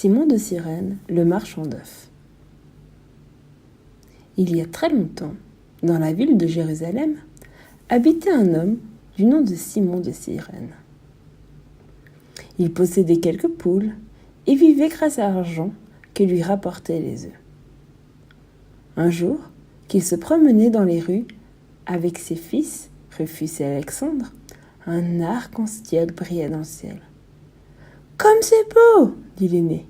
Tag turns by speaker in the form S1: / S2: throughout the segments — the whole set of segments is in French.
S1: Simon de Cyrène, le marchand d'œufs. Il y a très longtemps, dans la ville de Jérusalem, habitait un homme du nom de Simon de Cyrène. Il possédait quelques poules et vivait grâce à l'argent que lui rapportaient les œufs. Un jour, qu'il se promenait dans les rues avec ses fils, Rufus et Alexandre, un arc-en-ciel brillait dans le ciel. « Comme c'est beau !» dit l'aîné.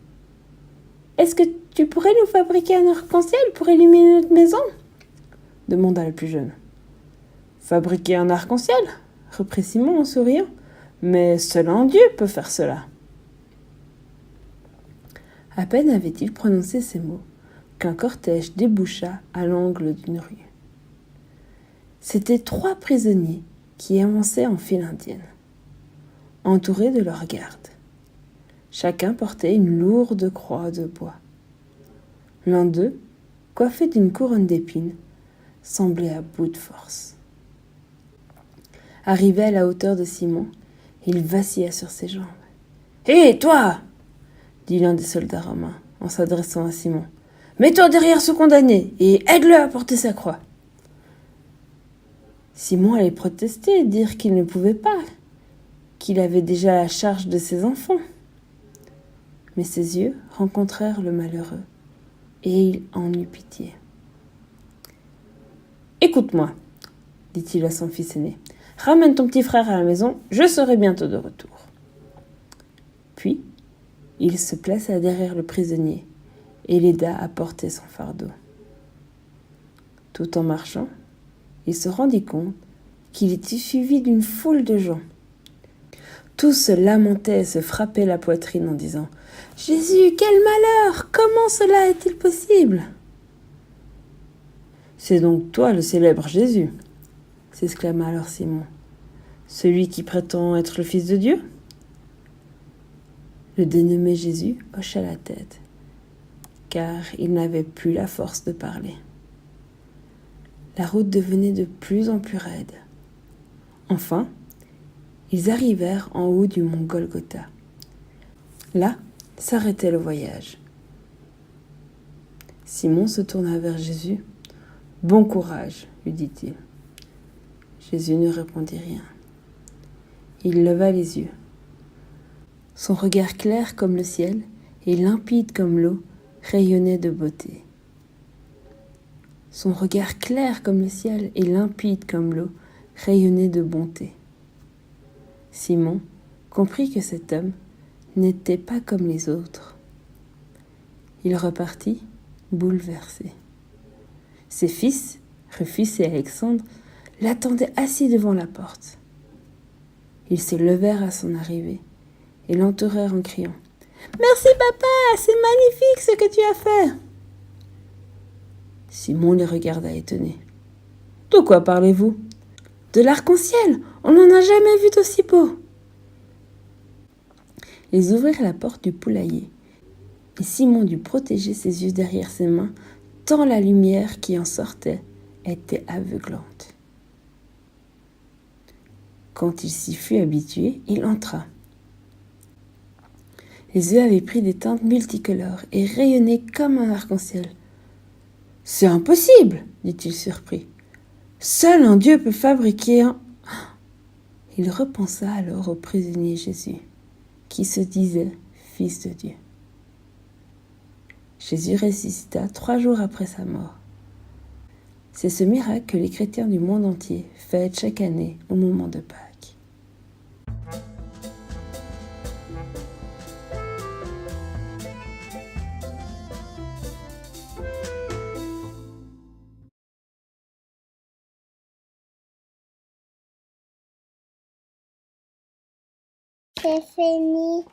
S1: « Est-ce que tu pourrais nous fabriquer un arc-en-ciel pour illuminer notre maison ?» demanda le plus jeune. « Fabriquer un arc-en-ciel ?» reprit Simon en souriant. « Mais seul un Dieu peut faire cela. » À peine avait-il prononcé ces mots qu'un cortège déboucha à l'angle d'une rue. C'étaient 3 prisonniers qui avançaient en file indienne, entourés de leurs gardes. Chacun portait une lourde croix de bois. L'un d'eux, coiffé d'une couronne d'épines, semblait à bout de force. Arrivé à la hauteur de Simon, il vacilla sur ses jambes. « Hé, toi !» dit l'un des soldats romains en s'adressant à Simon. « Mets-toi derrière ce condamné et aide-le à porter sa croix. » Simon allait protester et dire qu'il ne pouvait pas, qu'il avait déjà la charge de ses enfants. Mais ses yeux rencontrèrent le malheureux, et il en eut pitié. « Écoute-moi, dit-il à son fils aîné, ramène ton petit frère à la maison, je serai bientôt de retour. » Puis, il se plaça derrière le prisonnier et l'aida à porter son fardeau. Tout en marchant, il se rendit compte qu'il était suivi d'une foule de gens. Tous se lamentaient et se frappaient la poitrine en disant « Jésus, quel malheur! Comment cela est-il possible ?» « C'est donc toi le célèbre Jésus » s'exclama alors Simon. « Celui qui prétend être le Fils de Dieu ?» Le dénommé Jésus hocha la tête, car il n'avait plus la force de parler. La route devenait de plus en plus raide. Enfin, ils arrivèrent en haut du mont Golgotha. Là s'arrêtait le voyage. Simon se tourna vers Jésus. « Bon courage, lui dit-il. » Jésus ne répondit rien. Il leva les yeux. Son regard clair comme le ciel et limpide comme l'eau rayonnait de beauté. Son regard clair comme le ciel et limpide comme l'eau rayonnait de bonté. Simon comprit que cet homme n'était pas comme les autres. Il repartit, bouleversé. Ses fils, Rufus et Alexandre, l'attendaient assis devant la porte. Ils se levèrent à son arrivée et l'entourèrent en criant « Merci papa, c'est magnifique ce que tu as fait !» Simon les regarda étonné. « De quoi parlez-vous ?»« De l'arc-en-ciel, on n'en a jamais vu d'aussi beau !» Ils ouvrirent la porte du poulailler et Simon dut protéger ses yeux derrière ses mains tant la lumière qui en sortait était aveuglante. Quand il s'y fut habitué, il entra. Les œufs avaient pris des teintes multicolores et rayonnaient comme un arc-en-ciel. « C'est impossible !» dit-il surpris. « Seul un Dieu peut fabriquer un... » Il repensa alors au prisonnier Jésus, qui se disait Fils de Dieu. Jésus ressuscita 3 jours après sa mort. C'est ce miracle que les chrétiens du monde entier fêtent chaque année au moment de Pâques.
S2: C'est fini.